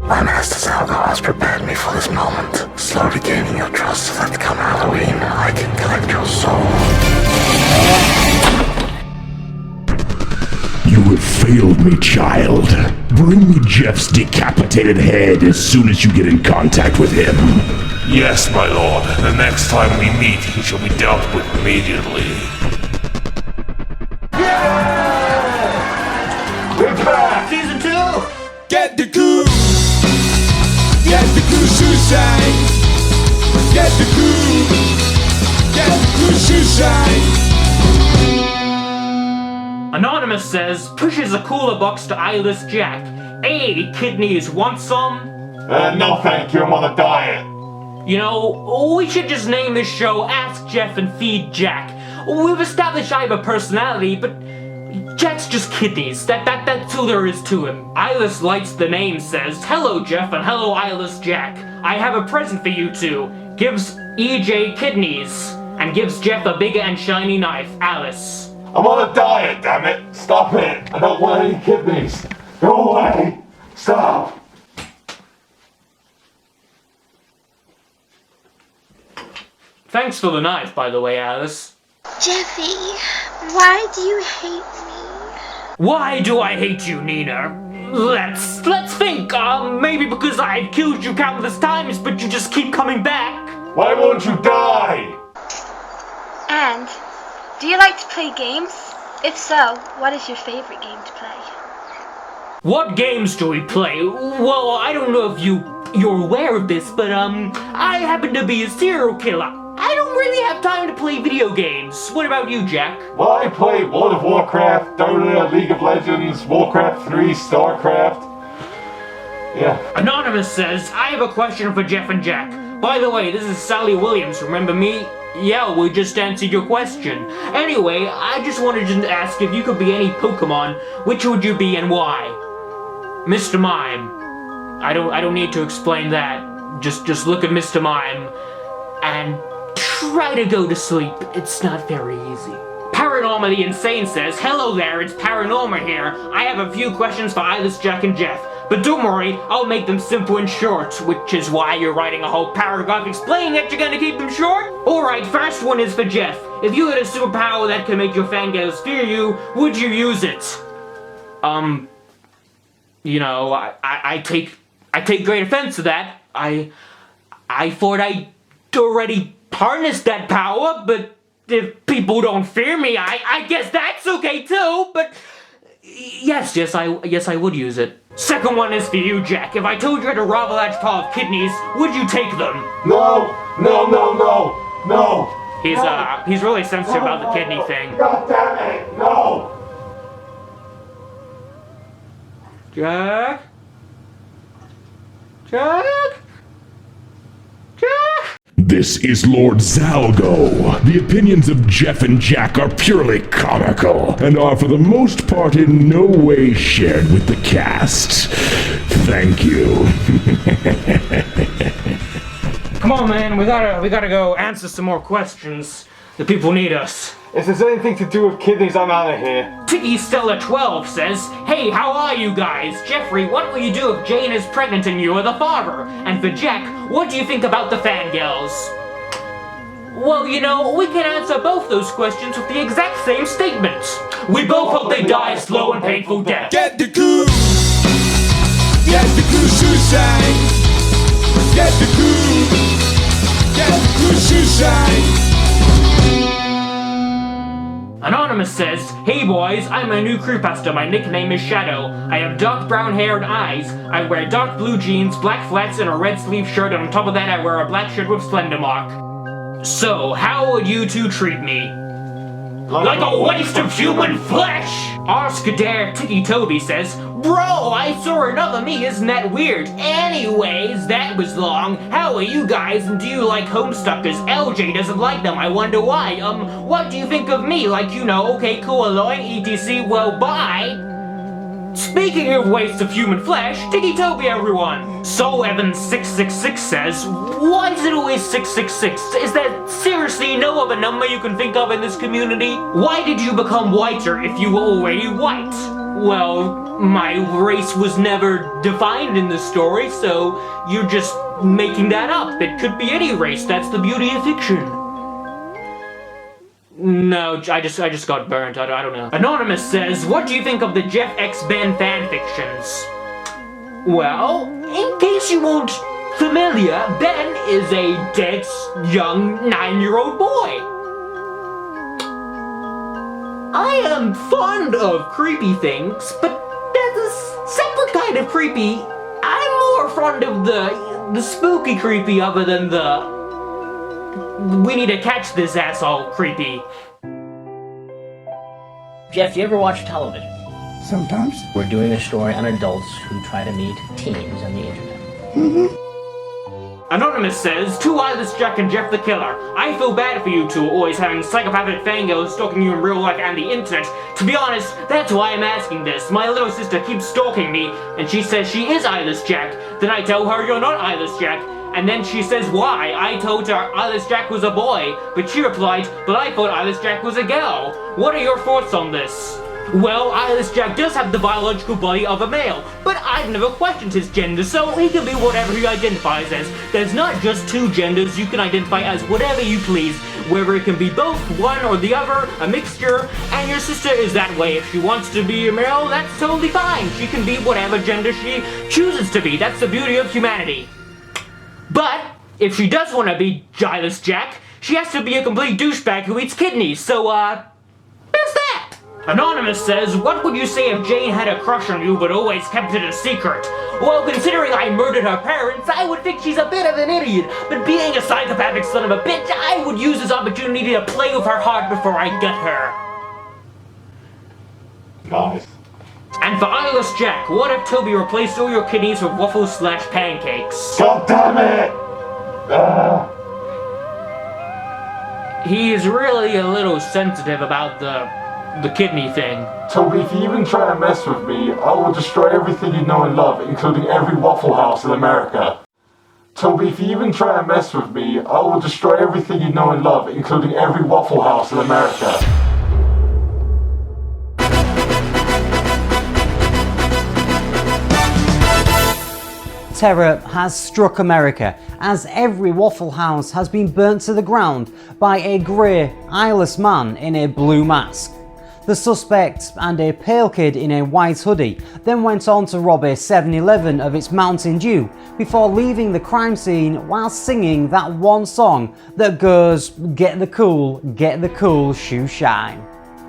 My master Zalgo has prepared me for this moment, slowly gaining your trust so that come Halloween, I can collect your soul. You have failed me, child. Bring me Jeff's decapitated head as soon as you get in contact with him. Yes, my lord. The next time we meet, he shall be dealt with immediately. Yeah! We're back! Season 2! Get the goose! Get the goose suicide! Get the goose! Get the goose suicide! Anonymous says, pushes a cooler box to Eyeless Jack. Hey, kidneys, want some? No thank you, I'm on a diet. You know, we should just name this show Ask Jeff and Feed Jack. We've established I have a personality, but Jack's just kidneys. That's who there is to him. Eyeless lights the name, says, hello Jeff and hello Eyeless Jack. I have a present for you two. Gives EJ kidneys. And gives Jeff a big and shiny knife. Alice. I'm on a diet, damn it! Stop it! I don't want any kidneys! Go away! Stop! Thanks for the knife, by the way, Alice. Jeffy, why do you hate me? Why do I hate you, Nina? Let's think. Maybe because I've killed you countless times, but you just keep coming back. Why won't you die? And, do you like to play games? If so, what is your favorite game to play? What games do we play? Well, I don't know if you're aware of this, but I happen to be a serial killer. I don't really have time to play video games. What about you, Jack? Well, I play World of Warcraft, Dota, League of Legends, Warcraft 3, StarCraft. Yeah. Anonymous says, I have a question for Jeff and Jack. By the way, this is Sally Williams, remember me? Yeah, we just answered your question. Anyway, I just wanted to ask if you could be any Pokemon, which would you be and why? Mr. Mime. I don't need to explain that. Just look at Mr. Mime and try to go to sleep. It's not very easy. Paranorma the Insane says, hello there, it's Paranorma here. I have a few questions for Eyeless Jack and Jeff. But don't worry, I'll make them simple and short, which is why you're writing a whole paragraph explaining that you're gonna keep them short? Alright, first one is for Jeff. If you had a superpower that could make your fangirls fear you, would you use it? You know, I take great offense to that. I thought I already harnessed that power, but if people don't fear me, I guess that's okay too, but yes, I would use it. Second one is for you, Jack. If I told you had a rather large pile of kidneys, would you take them? No! He's really sensitive about the kidney thing. God damn it! No! Jack? This is Lord Zalgo. The opinions of Jeff and Jack are purely comical and are for the most part in no way shared with the cast. Thank you. Come on, man, we gotta go answer some more questions. The people need us. If there's anything to do with kidneys, I'm out of here. Tiki Stella 12 says, hey, how are you guys? Jeffrey, what will you do if Jane is pregnant and you are the father? And for Jack, what do you think about the fangirls? Well, you know, we can answer both those questions with the exact same statement. We both hope they die a slow and painful death. Get the goose! Get the goose suicide! Get the goose! Get the goose suicide! Anonymous says, hey boys, I'm a new crewmaster, my nickname is Shadow. I have dark brown hair and eyes. I wear dark blue jeans, black flats, and a red sleeve shirt, and on top of that I wear a black shirt with Slender Mark. So, how would you two treat me? Like a waste of human flesh! Arskadare Tiki Toby says, bro, I saw another me, isn't that weird? Anyways, that was long. How are you guys, and do you like Homestuckers? LJ doesn't like them, I wonder why. What do you think of me? Like, you know, okay, cool, annoying, etc, well, bye. Speaking of waste of human flesh, Tiki Toby everyone! SoulEvan666 says, why is it always 666? Is there seriously no other number you can think of in this community? Why did you become whiter if you were already white? Well, my race was never defined in the story, so you're just making that up. It could be any race. That's the beauty of fiction. No, I just got burnt. I don't know. Anonymous says, what do you think of the Jeff X Ben fanfictions? Well, in case you weren't familiar, Ben is a dead young 9-year-old boy. I am fond of creepy things, but there's a separate kind of creepy. I'm more fond of the spooky creepy other than the we need to catch this asshole creepy. Jeff, do you ever watch television? Sometimes. We're doing a story on adults who try to meet teens on the internet. Anonymous says, to Eyeless Jack and Jeff the Killer, I feel bad for you two always having psychopathic fangirls stalking you in real life and the internet. To be honest, that's why I'm asking this. My little sister keeps stalking me, and she says she is Eyeless Jack. Then I tell her you're not Eyeless Jack, and then she says why. I told her Eyeless Jack was a boy, but she replied, but I thought Eyeless Jack was a girl. What are your thoughts on this? Well, Eyeless Jack does have the biological body of a male, but I've never questioned his gender, so he can be whatever he identifies as. There's not just two genders, you can identify as whatever you please, whether it can be both, one or the other, a mixture, and your sister is that way. If she wants to be a male, that's totally fine. She can be whatever gender she chooses to be. That's the beauty of humanity. But, if she does want to be Eyeless Jack, she has to be a complete douchebag who eats kidneys, so, there's that! Anonymous says, what would you say if Jane had a crush on you but always kept it a secret? Well, considering I murdered her parents, I would think she's a bit of an idiot, but being a psychopathic son of a bitch, I would use this opportunity to play with her heart before I get her. Nice. And for Eyeless Jack, what if Toby replaced all your kidneys with waffles/pancakes? God damn it! He's really a little sensitive about the kidney thing. Toby, if you even try to mess with me, I will destroy everything you know and love, including every Waffle House in America. Toby, if you even try to mess with me, I will destroy everything you know and love, including every Waffle House in America. Terror has struck America as every Waffle House has been burnt to the ground by a grey, eyeless man in a blue mask. The suspect and a pale kid in a white hoodie then went on to rob a 7-Eleven of its Mountain Dew before leaving the crime scene while singing that one song that goes, get the cool, shoe shine.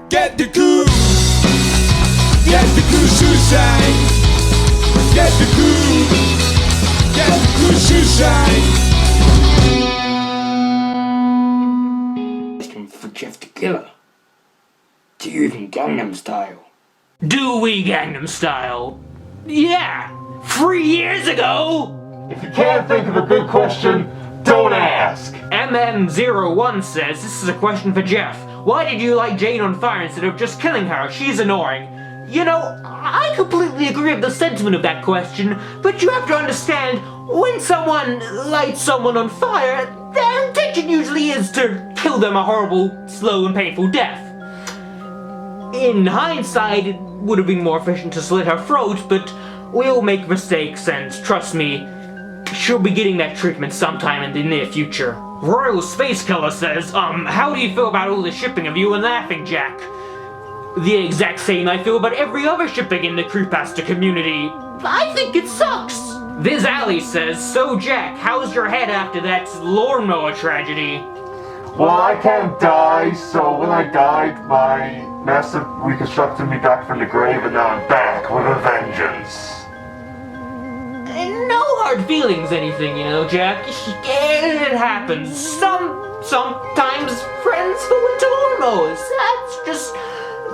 Get the cool shoe shine. Get the cool shoe shine. Question for Jeff the Killer. Do you even Gangnam Style? Do we Gangnam Style? Yeah! 3 years ago! If you can't think of a good question, don't ask. MM01 says, this is a question for Jeff. Why did you light Jane on fire instead of just killing her? She's annoying. You know, I completely agree with the sentiment of that question, but you have to understand, when someone lights someone on fire, their intention usually is to kill them a horrible, slow, and painful death. In hindsight, it would have been more efficient to slit her throat, but we all make mistakes, and trust me, she'll be getting that treatment sometime in the near future. Royal Space Killer says, how do you feel about all the shipping of you and Laughing Jack? The exact same I feel about every other shipping in the creepypasta community. I think it sucks. Viz Alley says, so Jack, how's your head after that lawnmower tragedy? Well, I can't die, so when I died, my master reconstructed me back from the grave, and now I'm back with a vengeance. No hard feelings, anything, you know, Jack. It happens. Sometimes friends fall into lawnmowers. That's just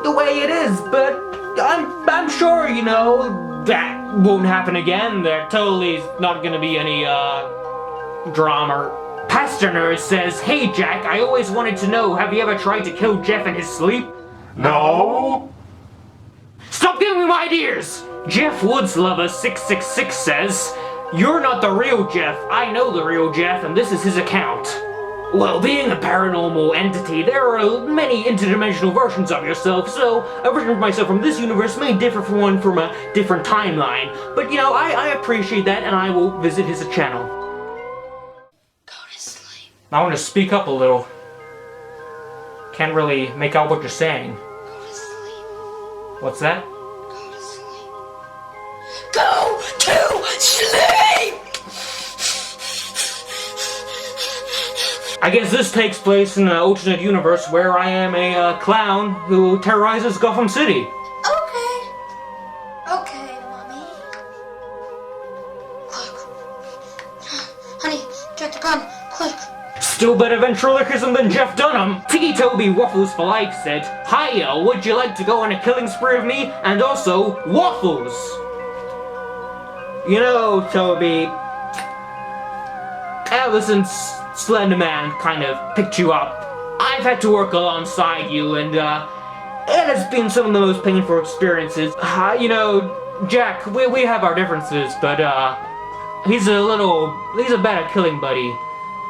the way it is. But I'm sure, you know, that won't happen again. There totally is not gonna be any drama. Pasterner says, hey Jack, I always wanted to know, have you ever tried to kill Jeff in his sleep? No? Stop giving me my ideas! Jeff Woods Lover 666 says, you're not the real Jeff. I know the real Jeff, and this is his account. Well, being a paranormal entity, there are many interdimensional versions of yourself, so a version of myself from this universe may differ from one from a different timeline. But, you know, I appreciate that, and I will visit his channel. Go to sleep. I want to speak up a little. Can't really make out what you're saying. Go to sleep. What's that? Go to sleep. Go to sleep! I guess this takes place in an alternate universe where I am a clown who terrorizes Gotham City. Okay. Okay, Mommy. Quick. Honey, get the gun. Quick. Still better ventriloquism than Jeff Dunham. Tiggy Toby Waffles for Life said, "Hiya, would you like to go on a killing spree with me? And also, waffles!" You know, Toby, ever since Slender Man kind of picked you up, I've had to work alongside you, and it has been some of the most painful experiences. You know, Jack, we have our differences, but he's a better killing buddy.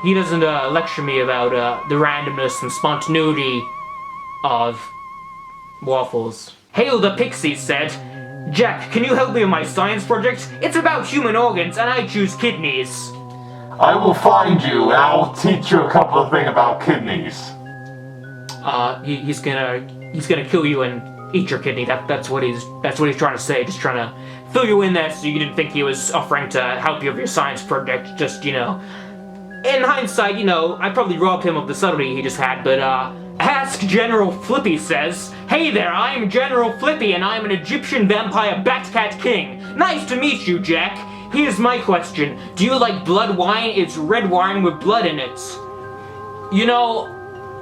He doesn't lecture me about the randomness and spontaneity of waffles. Hail the Pixie said, "Jack, can you help me with my science project? It's about human organs, and I choose kidneys." I will find you and I will teach you a couple of things about kidneys. He's gonna kill you and eat your kidney. That's what he's trying to say. Just trying to fill you in there so you didn't think he was offering to help you with your science project. Just, you know, in hindsight, you know, I probably robbed him of the subtlety he just had, but Ask General Flippy says, "Hey there, I'm General Flippy and I'm an Egyptian vampire Batcat King. Nice to meet you, Jack. Here's my question. Do you like blood wine? It's red wine with blood in it." You know,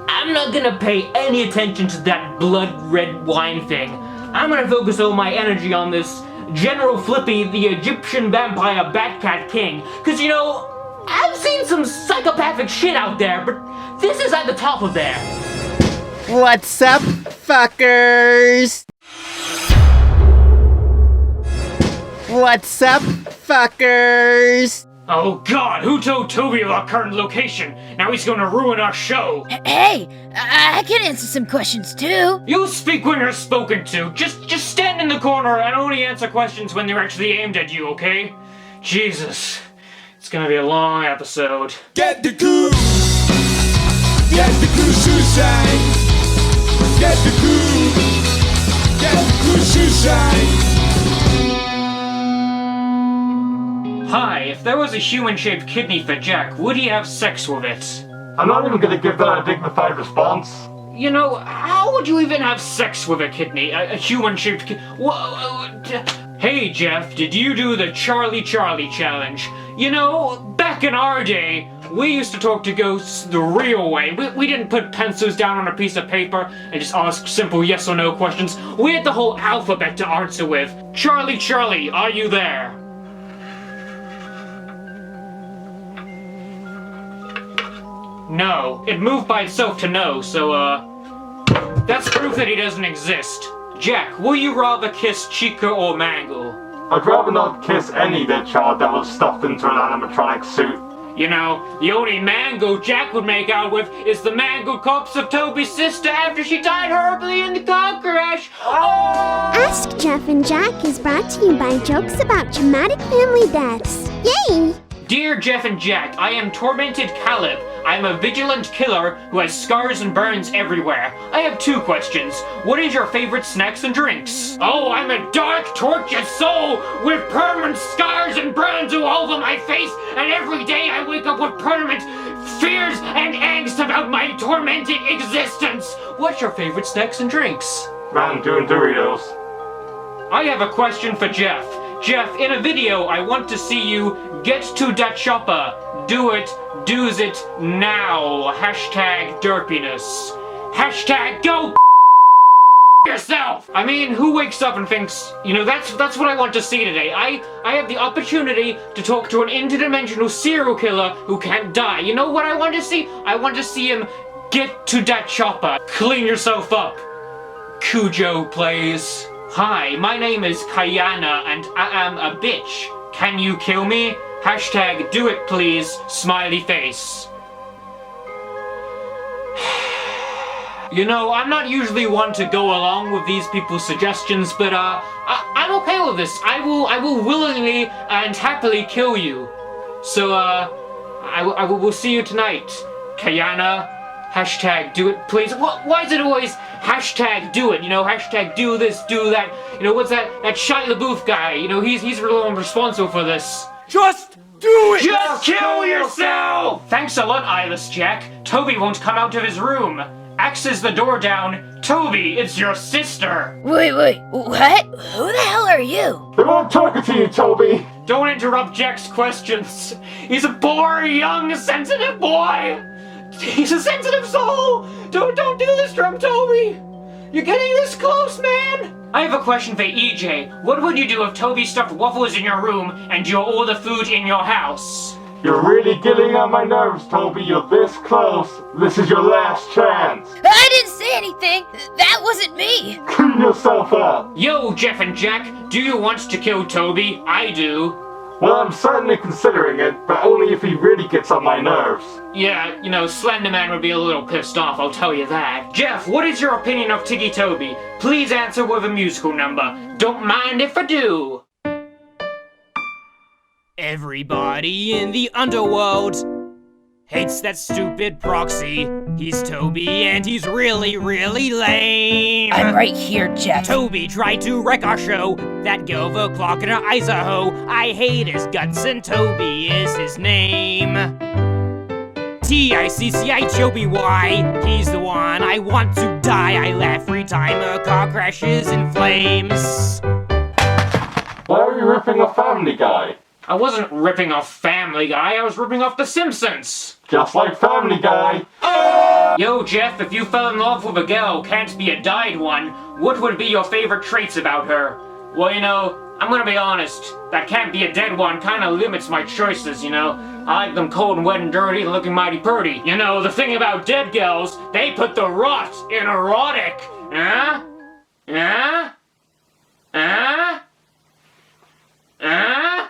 I'm not gonna pay any attention to that blood red wine thing. I'm gonna focus all my energy on this General Flippy, the Egyptian vampire Batcat King. Cause you know, I've seen some psychopathic shit out there, but this is at the top of there. What's up, fuckers? What's up, fuckers? Oh god, who told Toby of our current location? Now he's gonna ruin our show. Hey, I can answer some questions too. You speak when you're spoken to. Just stand in the corner and only answer questions when they're actually aimed at you, okay? Jesus. It's gonna be a long episode. Get the crew! Get the crew suicide! Get the crew! Get the crew suicide! Hi, if there was a human-shaped kidney for Jack, would he have sex with it? I'm not even gonna give that a dignified response. You know, how would you even have sex with a kidney? A human-shaped kidney? Hey, Jeff, did you do the Charlie challenge? You know, back in our day, we used to talk to ghosts the real way. We didn't put pencils down on a piece of paper and just ask simple yes or no questions. We had the whole alphabet to answer with. Charlie, are you there? No, it moved by itself to no, so, that's proof that he doesn't exist. Jack, will you rather kiss Chica or Mangle? I'd rather not kiss any dead child that was stuffed into an animatronic suit. You know, the only Mangle Jack would make out with is the mangled corpse of Toby's sister after she died horribly in the car crash. Oh! Ask Jeff and Jack is brought to you by jokes about traumatic family deaths. Yay! Dear Jeff and Jack, I am Tormented Caleb. I am a vigilant killer who has scars and burns everywhere. I have 2 questions. What is your favorite snacks and drinks? Oh, I'm a dark, tortured soul with permanent scars and burns all over my face, and every day I wake up with permanent fears and angst about my tormented existence. What's your favorite snacks and drinks? Mountain Dew and Doritos. I have a question for Jeff. Jeff, in a video, I want to see you get to that chopper. Do it, do's it, now. Hashtag derpiness. Hashtag go yourself! I mean, who wakes up and thinks, you know, that's what I want to see today. I have the opportunity to talk to an interdimensional serial killer who can't die. You know what I want to see? I want to see him get to that chopper. Clean yourself up. Cujo plays. Hi, my name is Kayana and I am a bitch. Can you kill me? Hashtag do it please, smiley face. You know, I'm not usually one to go along with these people's suggestions, but I'm okay with this. I will willingly and happily kill you. So I will see you tonight, Kayana. Hashtag do it, please. Why is it always hashtag do it? You know, hashtag do this, do that. You know, what's that Shia LaBeouf guy? You know, he's really responsible for this. Just do it! Just kill yourself! Thanks a lot, Eyeless Jack. Toby won't come out of his room. Axes the door down. Toby, it's your sister. Wait, what? Who the hell are you? They won't talk to you, Toby. Don't interrupt Jack's questions. He's a poor, young, sensitive boy. He's a sensitive soul. Don't do this to him, Toby. You're getting this close, man. I have a question for EJ. What would you do if Toby stuffed waffles in your room and you're all the food in your house? You're really getting on my nerves, Toby. You're this close. This is your last chance. I didn't say anything. That wasn't me. Clean yourself up. Yo, Jeff and Jack, do you want to kill Toby? I do. Well, I'm certainly considering it, but only if he really gets on my nerves. Yeah, you know, Slenderman would be a little pissed off, I'll tell you that. Jeff, what is your opinion of Tiggy Toby? Please answer with a musical number. Don't mind if I do. Everybody in the underworld hates that stupid proxy. He's Toby and he's really, really lame. I'm right here, Jeff. Toby tried to wreck our show. That girl, the clock in her eyes a hoe. I hate his guts and Toby is his name. T-I-C-C-I-Toby-Y. He's the one I want to die. I laugh every time a car crashes in flames. Why are you ripping off Family Guy? I wasn't ripping off Family Guy, I was ripping off The Simpsons. Just like Family Guy. Yo, Jeff, if you fell in love with a girl, can't be a dyed one, what would be your favorite traits about her? Well, you know, I'm gonna be honest, that can't be a dead one kinda limits my choices, you know? I like them cold and wet and dirty and looking mighty pretty. You know, the thing about dead girls, they put the rot in erotic. Huh? Huh? Huh? Huh?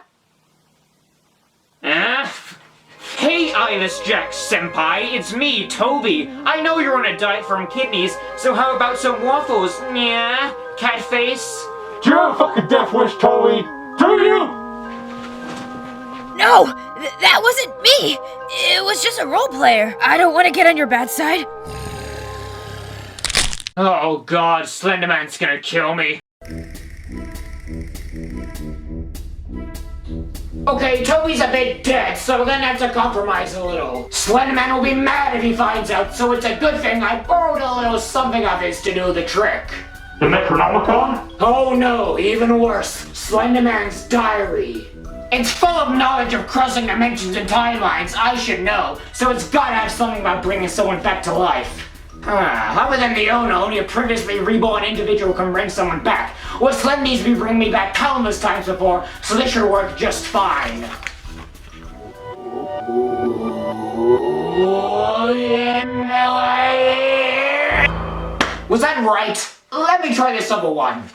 Hey, Eyeless Jack Senpai, it's me, Toby. I know you're on a diet from kidneys, so how about some waffles? Yeah, cat face. Do you have a fucking death wish, Toby? Do you? No, that wasn't me. It was just a role player. I don't want to get on your bad side. Oh God, Slenderman's gonna kill me. Okay, Toby's a bit dead, so we're gonna have to compromise a little. Slenderman will be mad if he finds out, so it's a good thing I borrowed a little something of his to do the trick. The Necronomicon? Oh no, even worse, Slenderman's diary. It's full of knowledge of crossing dimensions and timelines, I should know, so it's gotta have something about bringing someone back to life. Other than the Ono, only a previously reborn individual can bring someone back. Well, Slendy's been bringing me back countless times before, so this should work just fine. Was that right? Let me try this other one.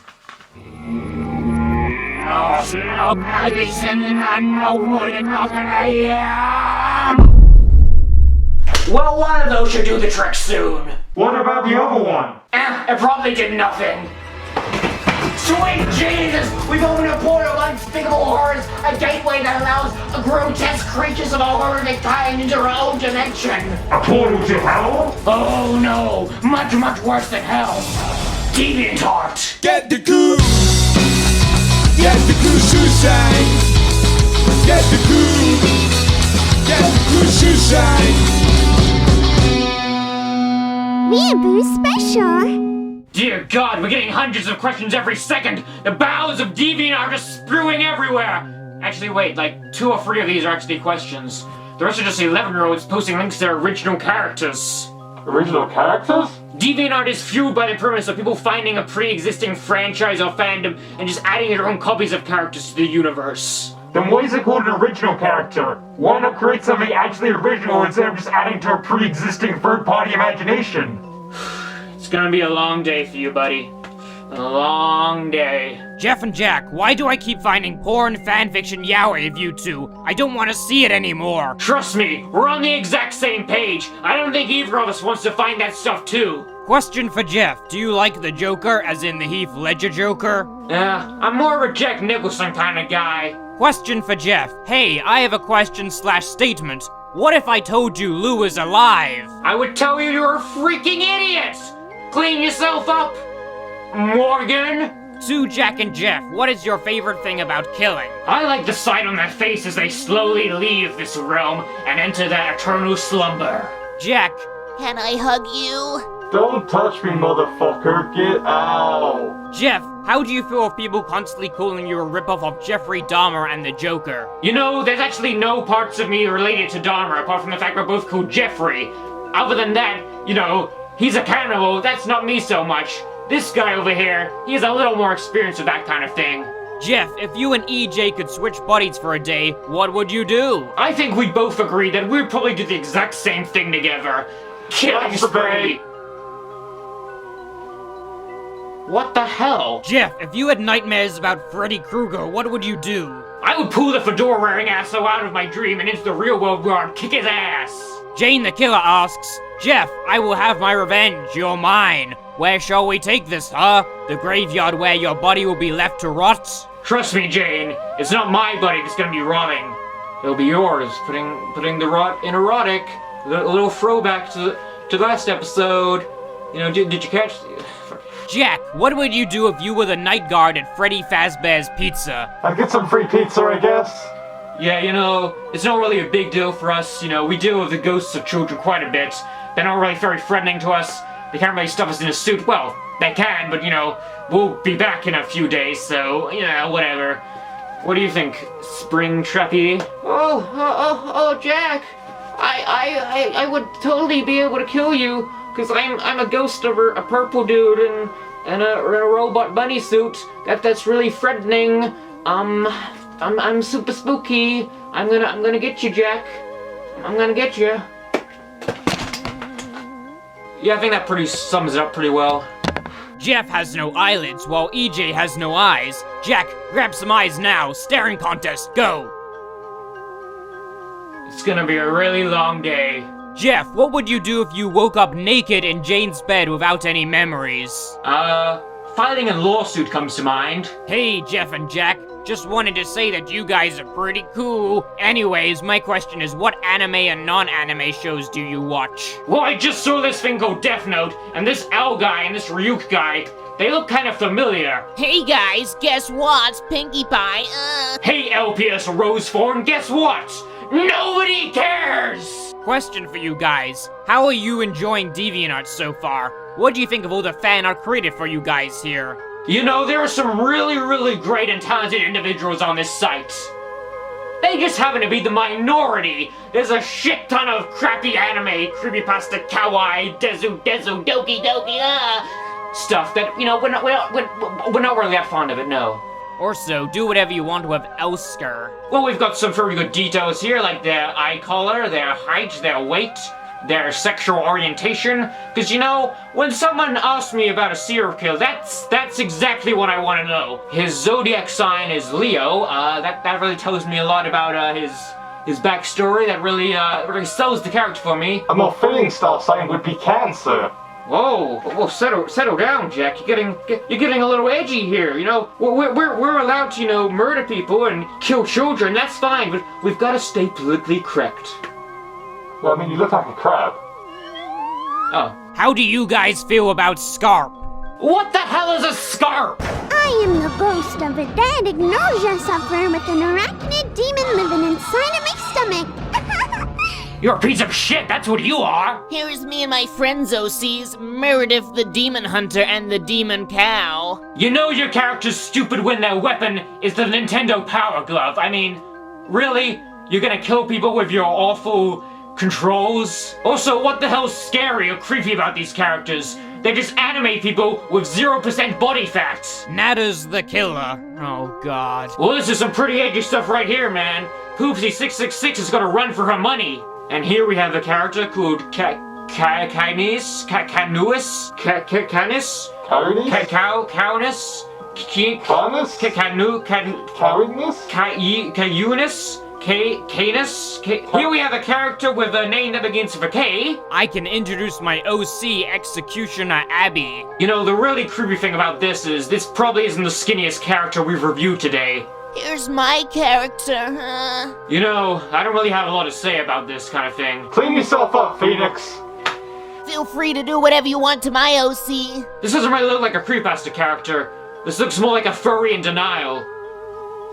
Well, one of those should do the trick soon. What about the other one? It probably did nothing. Sweet Jesus! We've opened a portal of unspeakable horrors, a gateway that allows grotesque creatures of a horrific kind into our own dimension. A portal to hell? Oh no, much, much worse than hell. DeviantArt. Get the goo! Get the goo suicide! Get the goo! Get the goo suicide! Weeaboo Special! Dear God, we're getting hundreds of questions every second! The bowels of DeviantArt are just spewing everywhere! Actually, wait, like 2 or 3 of these are actually questions. The rest are just 11-year-olds posting links to their original characters. Original characters? DeviantArt is fueled by the premise of people finding a pre-existing franchise or fandom and just adding their own copies of characters to the universe. Then why is it called an original character? Why not create something actually original instead of just adding to a pre-existing third-party imagination? It's gonna be a long day for you, buddy. A long day. Jeff and Jack, why do I keep finding porn fanfiction yaoi of you two? I don't want to see it anymore. Trust me, we're on the exact same page. I don't think either of us wants to find that stuff too. Question for Jeff. Do you like the Joker, as in the Heath Ledger Joker? I'm more of a Jack Nicholson kind of guy. Question for Jeff. Hey, I have a question/statement. What if I told you Lou is alive? I would tell you you're a freaking idiot! Clean yourself up, Morgan! Sue, Jack, and Jeff, what is your favorite thing about killing? I like the sight on their face as they slowly leave this realm and enter that eternal slumber. Jack. Can I hug you? Don't touch me, motherfucker. Get out. Jeff, how do you feel of people constantly calling you a ripoff of Jeffrey Dahmer and the Joker? You know, there's actually no parts of me related to Dahmer apart from the fact we're both called Jeffrey. Other than that, you know, he's a cannibal, that's not me so much. This guy over here, he has a little more experience with that kind of thing. Jeff, if you and EJ could switch bodies for a day, what would you do? I think we both agree that we'd probably do the exact same thing together. Killing spree! What the hell? Jeff, if you had nightmares about Freddy Krueger, what would you do? I would pull the fedora-wearing asshole out of my dream and into the real world where I'd kick his ass. Jane the Killer asks, Jeff, I will have my revenge, you're mine. Where shall we take this, huh? The graveyard where your body will be left to rot? Trust me, Jane, it's not my body that's gonna be rotting. It'll be yours, putting the rot in erotic. A little throwback to last episode. You know, did you catch... Jack, what would you do if you were the night guard at Freddy Fazbear's Pizza? I'd get some free pizza, I guess. Yeah, you know, it's not really a big deal for us. You know, we deal with the ghosts of children quite a bit. They're not really very threatening to us. They can't really stuff us in a suit. Well, they can, but, you know, we'll be back in a few days, so, you know, whatever. What do you think, Spring Trappy? Oh, Jack! I would totally be able to kill you, because I'm a ghost of a purple dude and a robot bunny suit. That's really threatening. I'm super spooky. I'm gonna get you, Jack. I'm gonna get you. Yeah, I think that pretty sums it up pretty well. Jeff has no eyelids, while EJ has no eyes. Jack, grab some eyes now. Staring contest, go! It's gonna be a really long day. Jeff, what would you do if you woke up naked in Jane's bed without any memories? Filing a lawsuit comes to mind. Hey, Jeff and Jack. Just wanted to say that you guys are pretty cool. Anyways, my question is, what anime and non-anime shows do you watch? Well, I just saw this thing called Death Note, and this L guy and this Ryuk guy, they look kind of familiar. Hey guys, guess what? Pinkie Pie, Hey LPS Roseform, guess what? Nobody cares! Question for you guys. How are you enjoying DeviantArt so far? What do you think of all the fan art created for you guys here? You know, there are some really, really great and talented individuals on this site. They just happen to be the minority. There's a shit ton of crappy anime, creepypasta, kawaii, dezu, doki doki, stuff that, you know, we're not really that fond of it, no. Or so, do whatever you want with Elsker. Well, we've got some very good details here, like their eye color, their height, their weight, their sexual orientation. Because, you know, when someone asks me about a serial killer, that's exactly what I want to know. His zodiac sign is Leo. That really tells me a lot about his backstory. That really sells the character for me. A more fitting star sign would be Cancer. Whoa, settle down, Jack. You're getting a little edgy here. You know, we're allowed to, you know, murder people and kill children. That's fine, but we've got to stay politically correct. Well, I mean, you look like a crab. Oh. How do you guys feel about Scarp? What the hell is a Scarp? I am the ghost of a dead ignosia sufferer with an arachnid demon living inside of my stomach. You're a piece of shit, that's what you are! Here is me and my friends, OCs, Meredith the Demon Hunter and the Demon Cow. You know your character's stupid when their weapon is the Nintendo Power Glove. I mean, really? You're gonna kill people with your awful controls? Also, what the hell's scary or creepy about these characters? They just animate people with 0% body fat. Natters the Killer. Oh, God. Well, this is some pretty edgy stuff right here, man. Poopsie666 is gonna run for her money. And here we have a character called Canis, Canis? Here we have a character with a name that begins with a K. I can introduce my OC, Executioner Abby. You know, the really creepy thing about this is this probably isn't the skinniest character we've reviewed today. Here's my character, huh? You know, I don't really have a lot to say about this kind of thing. Clean yourself up, Phoenix. Feel free to do whatever you want to my OC. This doesn't really look like a creepypasta character. This looks more like a furry in denial.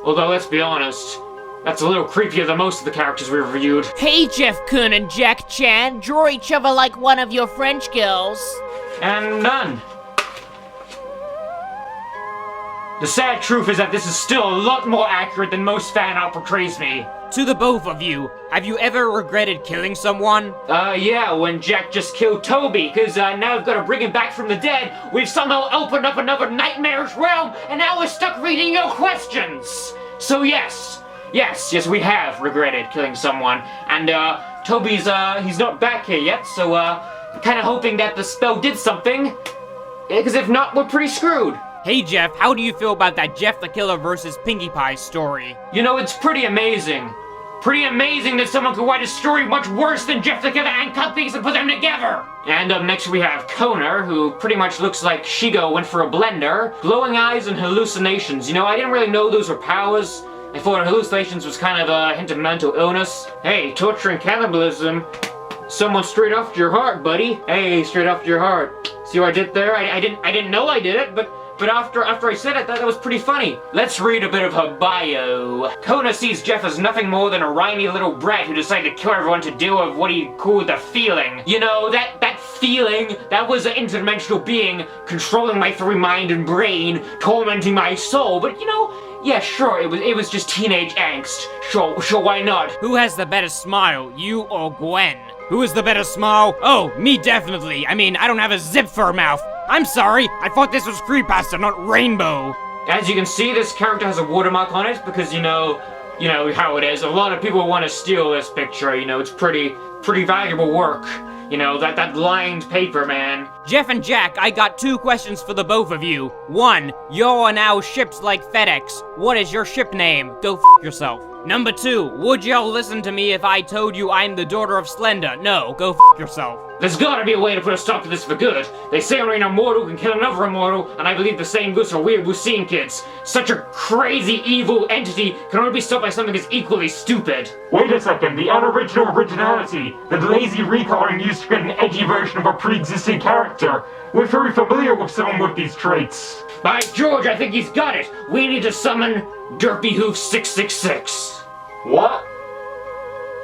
Although, let's be honest, that's a little creepier than most of the characters we've reviewed. Hey, Jeff Kun and Jack Chan, draw each other like one of your French girls. And none. The sad truth is that this is still a lot more accurate than most fan art portrays me. To the both of you, have you ever regretted killing someone? Yeah, when Jack just killed Toby, cause now we've gotta bring him back from the dead, we've somehow opened up another nightmarish realm, and now we're stuck reading your questions! So yes, we have regretted killing someone, and Toby's, he's not back here yet, so kinda hoping that the spell did something, cause if not, we're pretty screwed. Hey Jeff, how do you feel about that Jeff the Killer versus Pinkie Pie story? You know, it's pretty amazing. Pretty amazing that someone could write a story much worse than Jeff the Killer and cut things and put them together! And up next we have Koner, who pretty much looks like Shigo went for a blender. Glowing eyes and hallucinations. You know, I didn't really know those were powers. I thought hallucinations was kind of a hint of mental illness. Hey, torture and cannibalism. Someone straight off your heart, buddy. Hey, straight off your heart. See what I did there? I didn't know I did it, but after I said it, that was pretty funny. Let's read a bit of her bio. Kona sees Jeff as nothing more than a whiny little brat who decided to kill everyone to deal with what he called the feeling. You know, that feeling, that was an interdimensional being controlling my three mind and brain, tormenting my soul, but you know, yeah, sure, it was just teenage angst. Sure, why not? Who has the better smile, you or Gwen? Who is the better smile? Oh, me definitely. I mean, I don't have a zip for a mouth. I'm sorry, I thought this was creepypasta, not rainbow. As you can see, this character has a watermark on it because, you know how it is. A lot of people want to steal this picture, you know, it's pretty valuable work. You know, that lined paper, man. Jeff and Jack, I got 2 questions for the both of you. 1, you're now shipped like FedEx. What is your ship name? Go f*** yourself. Number 2, would y'all listen to me if I told you I'm the daughter of Slender? No, go f*** yourself. There's gotta be a way to put a stop to this for good. They say only an immortal can kill another immortal, and I believe the same goes for weird Wuxine kids. Such a crazy, evil entity can only be stopped by something as equally stupid. Wait a second, the unoriginal originality. The lazy recoloring used to get an edgy version of a pre-existing character. We're very familiar with someone with these traits. By George, I think he's got it. We need to summon Derpy Hoof 666. What?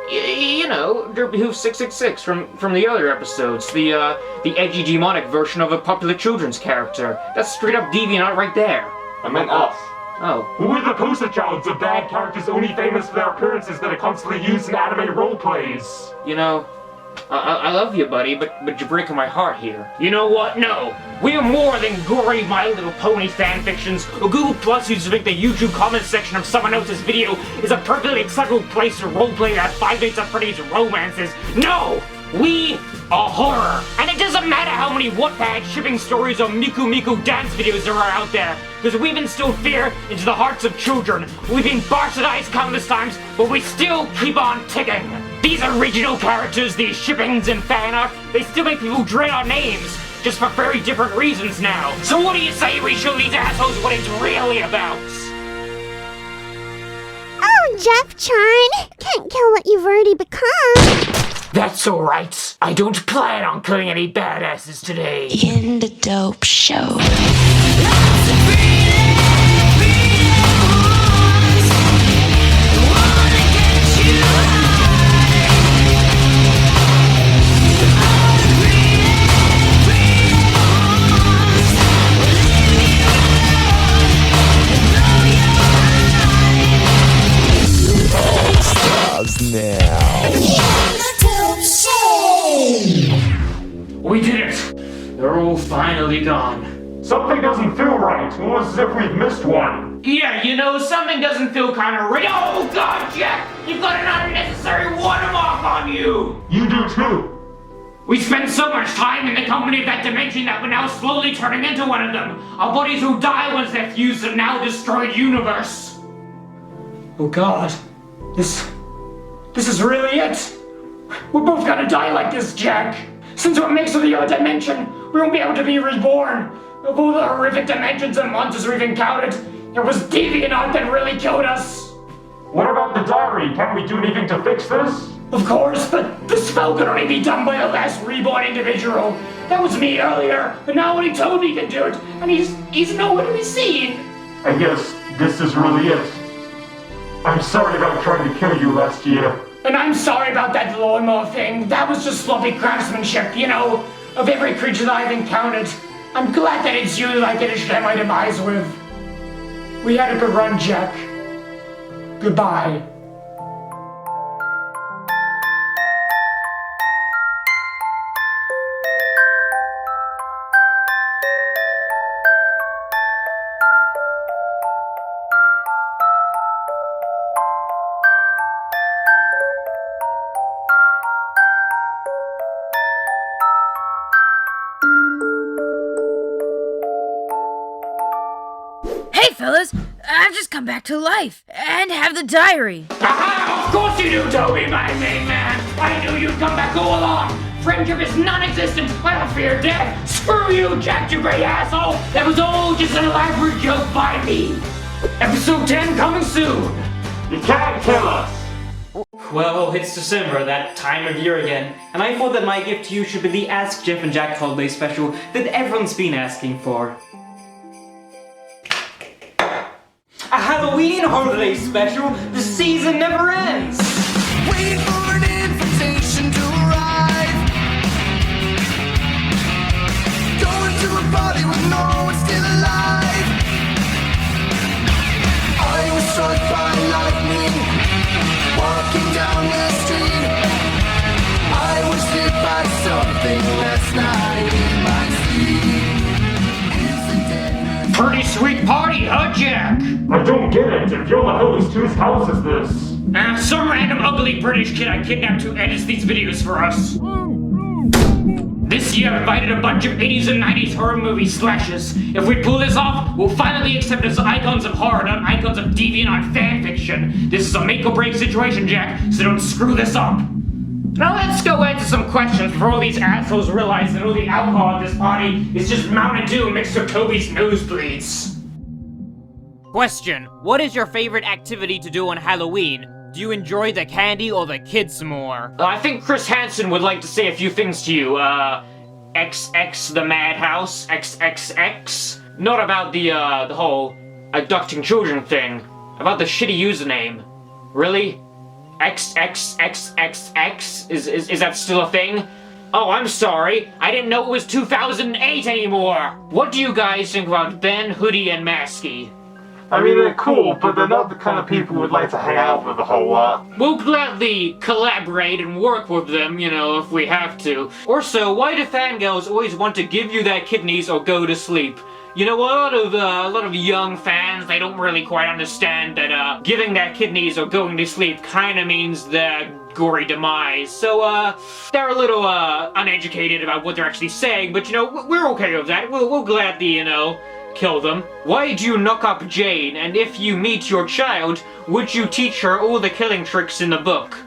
You know, Derpy Hoof 666 from the other episodes. The edgy demonic version of a popular children's character. That's straight up DeviantArt right there. I meant us. Oh. We're the poster childs of bad characters only famous for their appearances that are constantly used in anime roleplays. You know, I love you, buddy, but you're breaking my heart here. You know what? No. We are more than gory My Little Pony fanfictions, or Google Plus users think the YouTube comment section of someone else's video is a perfectly acceptable place to roleplay that 5 Nights at Freddy's romances. No! We are horror! And it doesn't matter how many Wattpad shipping stories or Miku Miku dance videos there are out there, because we've instilled fear into the hearts of children. We've been bastardized countless times, but we still keep on ticking. These original characters, these shippings and fan art, they still make people dread our names, just for very different reasons now. So what do you say we show these assholes what it's really about? Oh, Jeff Chan, can't kill what you've already become. That's alright. I don't plan on killing any badasses today. In the dope show. We did it! They're all finally gone. Something doesn't feel right. Almost as if we've missed one. Yeah, you know, something doesn't feel kind of right. Oh god, Jack! You've got an unnecessary watermark on you! You do too. We spent so much time in the company of that dimension that we're now slowly turning into one of them. Our bodies will die once they're fused to the now destroyed universe. Oh god. This This is really it. We're both gonna die like this, Jack. Since we're mixed with the other dimension, we won't be able to be reborn. Of all the horrific dimensions and monsters we've encountered, it was DeviantArt that really killed us. What about the diary? Can't we do anything to fix this? Of course, but the spell can only be done by the last reborn individual. That was me earlier, but now only Toby can do it, and he's nowhere to be seen. I guess this is really it. I'm sorry about trying to kill you last year. And I'm sorry about that lawnmower thing. That was just sloppy craftsmanship, you know, of every creature that I've encountered. I'm glad that it's you that I get to share my demise with. We had a good run, Jack. Goodbye. Hey, fellas, I've just come back to life and have the diary. Aha! Of course you do, Toby, my main man! I knew you'd come back all along! Friendship is non-existent! I don't fear death! Screw you, Jack, you great asshole! That was all just an elaborate joke by me! Episode 10 coming soon! You can't kill us! Well, it's December, that time of year again, and I thought that my gift to you should be the Ask Jeff and Jack holiday special that everyone's been asking for. A Halloween holiday special! The season never ends! Waiting for an invitation to arrive. Going to a party with no one still alive. I was struck by lightning, walking down the street. I was hit by something last night in my sleep. Pretty sweet party, huh, Jack? I don't get it. If you're the host, whose house is this? Some random ugly British kid I kidnapped who edits these videos for us. This year I invited a bunch of 80s and 90s horror movie slashes. If we pull this off, we'll finally be accepted as icons of horror, not icons of DeviantArt fanfiction. This is a make or break situation, Jack, so don't screw this up. Now let's go answer some questions before all these assholes realize that all the alcohol at this party is just Mountain Dew mixed with Toby's nosebleeds. Question: what is your favorite activity to do on Halloween? Do you enjoy the candy or the kids more? I think Chris Hansen would like to say a few things to you. XX the Madhouse, XXX. Not about the whole abducting children thing. About the shitty username. Really? XXXXX? Is that still a thing? Oh, I'm sorry. I didn't know it was 2008 anymore. What do you guys think about Ben, Hoodie, and Maskey? I mean, they're cool, but they're not the kind of people we'd like to hang out with a whole lot. We'll gladly collaborate and work with them, you know, if we have to. Also, why do fangirls always want to give you their kidneys or go to sleep? You know, a lot of young fans, they don't really quite understand that giving their kidneys or going to sleep kind of means their gory demise. So they're a little uneducated about what they're actually saying, but you know, we're okay with that. We'll gladly, you know, kill them. Why do you knock up Jane? And if you meet your child, would you teach her all the killing tricks in the book?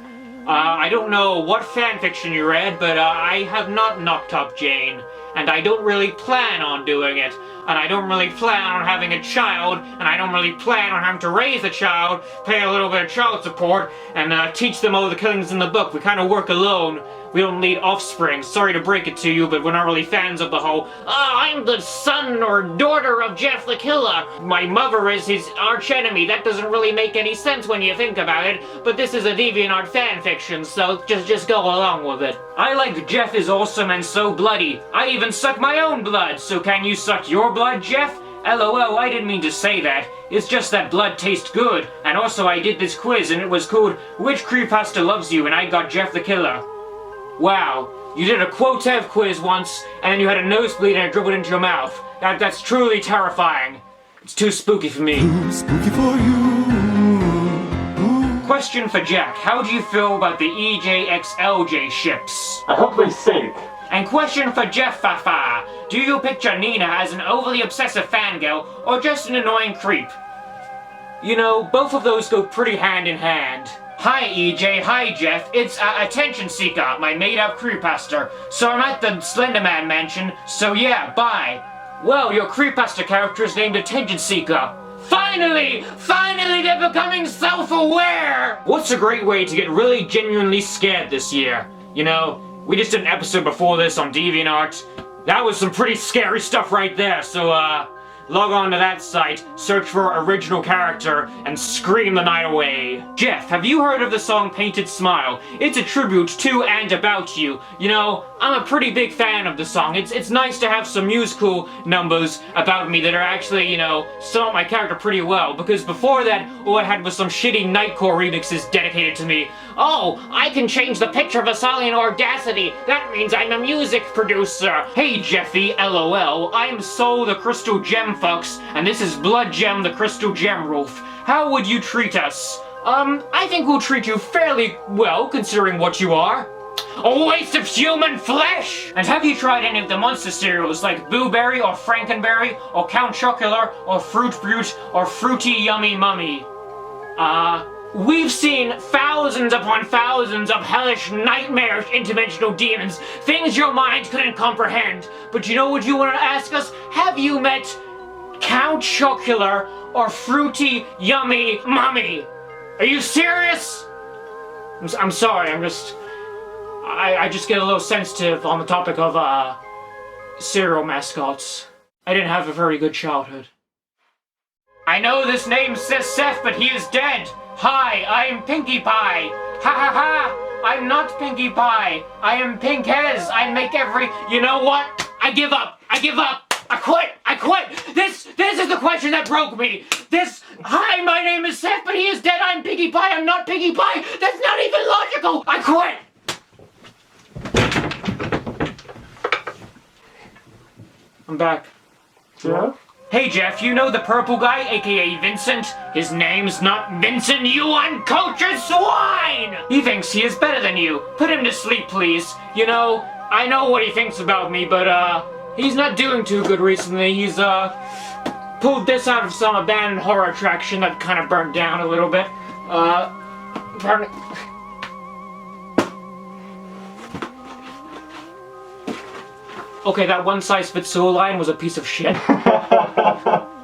I don't know what fanfiction you read, but I have not knocked up Jane. And I don't really plan on doing it. And I don't really plan on having a child. And I don't really plan on having to raise a child, pay a little bit of child support, and teach them all the killings in the book. We kind of work alone. We don't need offspring. Sorry to break it to you, but we're not really fans of the whole, I'm the son or daughter of Jeff the Killer. My mother is his archenemy. That doesn't really make any sense when you think about it, but this is a DeviantArt fanfiction, so just go along with it. I like Jeff is awesome and so bloody. I even suck my own blood, so can you suck your blood, Jeff? LOL, I didn't mean to say that. It's just that blood tastes good. And also I did this quiz and it was called Which Creepypasta Loves You, and I got Jeff the Killer. Wow, you did a quotev quiz once, and then you had a nosebleed and it dribbled into your mouth. That's truly terrifying. It's too spooky for me. Spooky for you. Question for Jack. How do you feel about the EJXLJ ships? I hope they sink. And question for Jeff Fafa. Do you picture Nina as an overly obsessive fangirl, or just an annoying creep? You know, both of those go pretty hand in hand. Hi EJ, hi Jeff, it's Attention Seeker, my made-up creepypasta. So I'm at the Slenderman mansion, so yeah, bye. Well, your creepypasta character is named Attention Seeker. Finally! Finally they're becoming self-aware! What's a great way to get really genuinely scared this year? You know, we just did an episode before this on DeviantArt. That was some pretty scary stuff right there, so log on to that site, search for original character, and scream the night away. Jeff, have you heard of the song Painted Smile? It's a tribute to and about you. You know, I'm a pretty big fan of the song. It's nice to have some musical numbers about me that are actually, you know, sum up my character pretty well, because before that, all I had was some shitty Nightcore remixes dedicated to me. Oh, I can change the picture of a song in Audacity. That means I'm a music producer. Hey Jeffy, LOL, I'm Soul the Crystal Gem Fox, and this is Blood Gem the Crystal Gem Wolf. How would you treat us? I think we'll treat you fairly well, considering what you are. A waste of human flesh! And have you tried any of the monster cereals like Boo Berry or Frankenberry or Count Chocula or Fruit Brute or Fruity Yummy Mummy? We've seen thousands upon thousands of hellish, nightmarish, interdimensional demons, things your mind couldn't comprehend. But you know what you want to ask us? Have you met Count Chocula or Fruity Yummy Mummy? Are you serious? I'm sorry, I just get a little sensitive on the topic of, cereal mascots. I didn't have a very good childhood. I know this name says Seth, but he is dead. Hi, I'm Pinkie Pie. Ha ha ha! I'm not Pinkie Pie. I am Pink Hez. I make every... You know what? I give up. I give up. I quit. I quit. This is the question that broke me. Hi, my name is Seth, but he is dead. I'm Pinkie Pie. I'm not Pinkie Pie. That's not even logical. I quit. I'm back. Jeff? Hey Jeff, you know the purple guy, aka Vincent? His name's not Vincent, you uncultured swine! He thinks he is better than you. Put him to sleep, please. You know, I know what he thinks about me, but he's not doing too good recently. He's pulled this out of some abandoned horror attraction that kind of burnt down a little bit. Okay, that one-size-fits-all line was a piece of shit.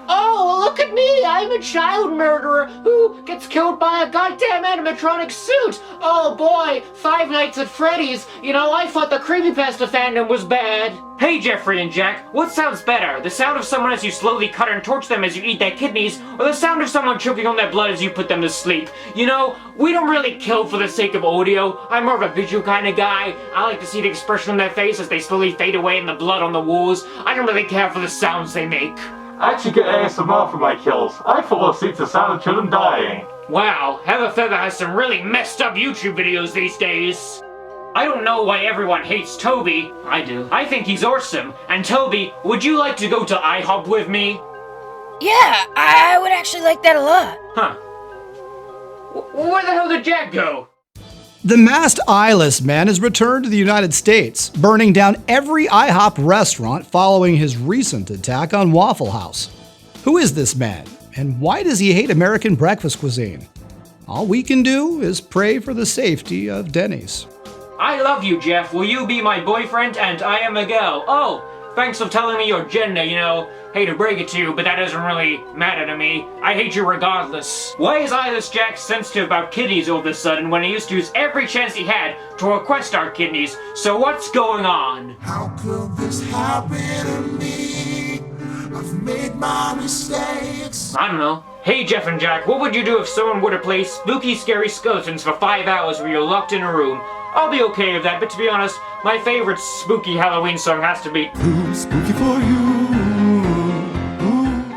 Oh, look at me! I'm a child murderer who gets killed by a goddamn animatronic suit! Oh boy, Five Nights at Freddy's. You know, I thought the creepypasta fandom was bad. Hey Jeffrey and Jack, what sounds better? The sound of someone as you slowly cut and torch them as you eat their kidneys, or the sound of someone choking on their blood as you put them to sleep? You know, we don't really kill for the sake of audio. I'm more of a visual kind of guy. I like to see the expression on their face as they slowly fade away in the blood on the walls. I don't really care for the sounds they make. I actually get ASMR for my kills. I fall asleep to the sound of children dying. Wow, Heather Feather has some really messed up YouTube videos these days. I don't know why everyone hates Toby. I do. I think he's awesome. And Toby, would you like to go to IHOP with me? Yeah, I would actually like that a lot. Huh. Where the hell did Jack go? The masked Eyeless man has returned to the United States, burning down every IHOP restaurant following his recent attack on Waffle House. Who is this man, and why does he hate American breakfast cuisine? All we can do is pray for the safety of Denny's. I love you, Jeff. Will you be my boyfriend? And I am Miguel. Oh, thanks for telling me your gender, you know. Hate to break it to you, but that doesn't really matter to me. I hate you regardless. Why is Eyeless Jack sensitive about kidneys all of a sudden when he used to use every chance he had to request our kidneys? So what's going on? How could this happen to me? I've made my mistakes. I don't know. Hey Jeff and Jack, what would you do if someone were to play spooky scary skeletons for 5 hours where you're locked in a room? I'll be okay with that, but to be honest, my favorite spooky Halloween song has to be Spooky for you.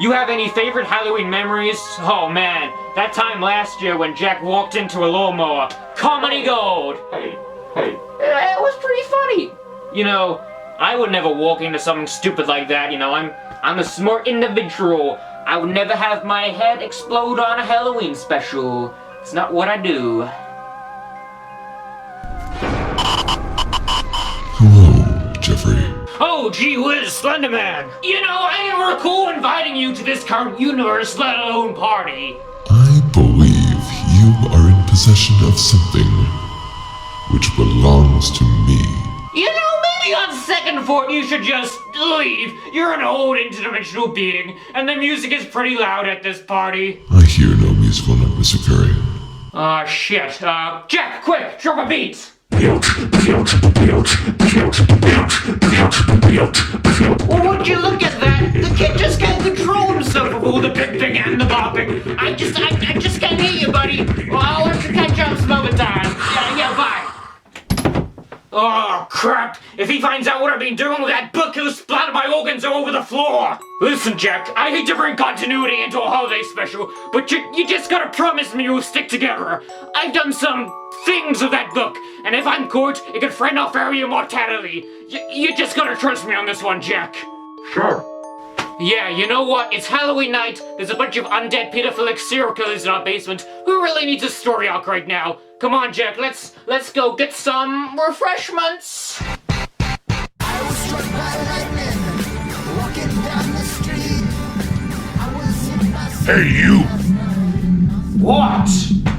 You have any favorite Halloween memories? Oh man, that time last year when Jack walked into a lawnmower. Comedy gold! Hey. It was pretty funny. You know, I would never walk into something stupid like that, you know, I'm a smart individual. I would never have my head explode on a Halloween special. It's not what I do. Hello, Jeffrey. Oh, gee whiz, Slenderman! You know, I didn't recall inviting you to this current universe, let alone party. I believe you are in possession of something which belongs to me. You know, maybe on second thought you should just leave. You're an old interdimensional being, and the music is pretty loud at this party. I hear no musical numbers occurring. Shit. Jack, quick, drop a beat! Well, would you look at that? The kid just can't control himself with all the bipping and the bopping. I just can't hear you, buddy. Well, I'll have to catch up some other time. Yeah, bye. Oh, crap! If he finds out what I've been doing with that book, he'll splatter my organs all over the floor! Listen, Jack, I hate to bring continuity into a holiday special, but you just gotta promise me we'll stick together. I've done some things with that book, and if I'm caught, it could threaten our fairy immortality. You just gotta trust me on this one, Jack. Sure. Yeah, you know what? It's Halloween night, there's a bunch of undead pedophilic serial killers in our basement. Who really needs a story arc right now? Come on, Jack, let's go get some refreshments. I was struck by lightning, walking down the street. I was hit by Hey, you! What?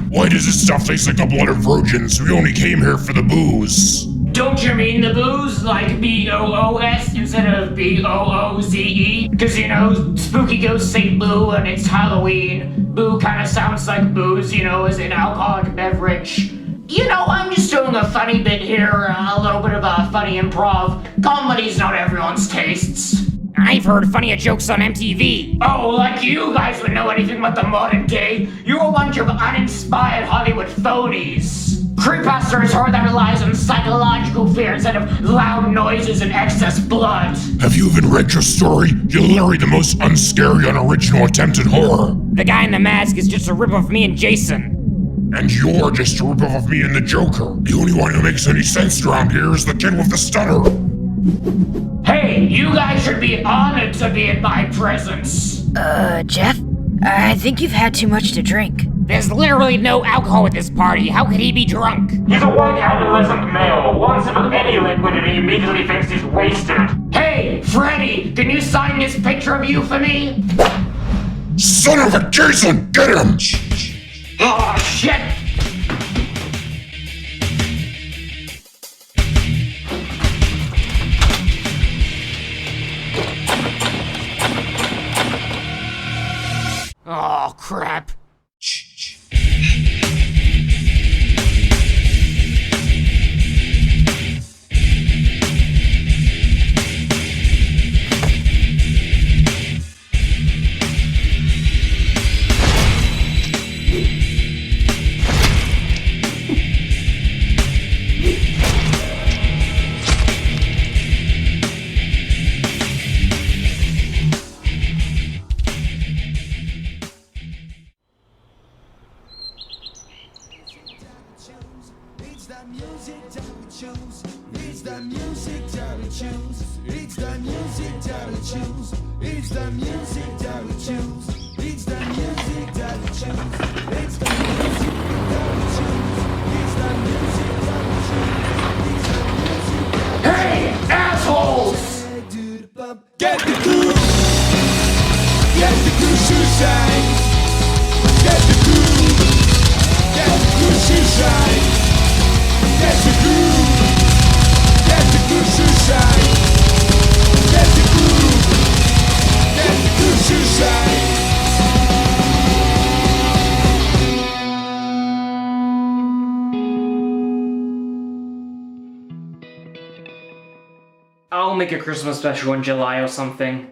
Why does this stuff taste like the blood of virgins? We only came here for the booze. Don't you mean the booze, like B-O-O-S instead of B-O-O-Z-E? Cause you know, spooky ghosts say boo and it's Halloween. Boo kinda sounds like booze, you know, as an alcoholic beverage. You know, I'm just doing a funny bit here, a little bit of a funny improv. Comedy's not everyone's tastes. I've heard funnier jokes on MTV. Oh, like you guys would know anything about the modern day. You're a bunch of uninspired Hollywood phonies. Creepypasta is horror that relies on psychological fear instead of loud noises and excess blood. Have you even read your story? You're literally the most unscary, unoriginal attempt at horror. The guy in the mask is just a rip-off of me and Jason. And you're just a rip-off of me and the Joker. The only one who makes any sense around here is the kid with the stutter. Hey, you guys should be honored to be in my presence. Jeff? I think you've had too much to drink. There's literally no alcohol at this party. How could he be drunk? He's a white adolescent male. One sip of any liquid and he immediately thinks he's wasted. Hey, Freddy, can you sign this picture of you for me? Son of a Jason, get him! Oh, shit! Oh, crap. Hey, assholes! Get the groove, get the groove shoeshine, get the groove, get the groove shoeshine, get the groove, get the groove shoeshine, get the groove, get the groove shoeshine. I'll make a Christmas special in July or something.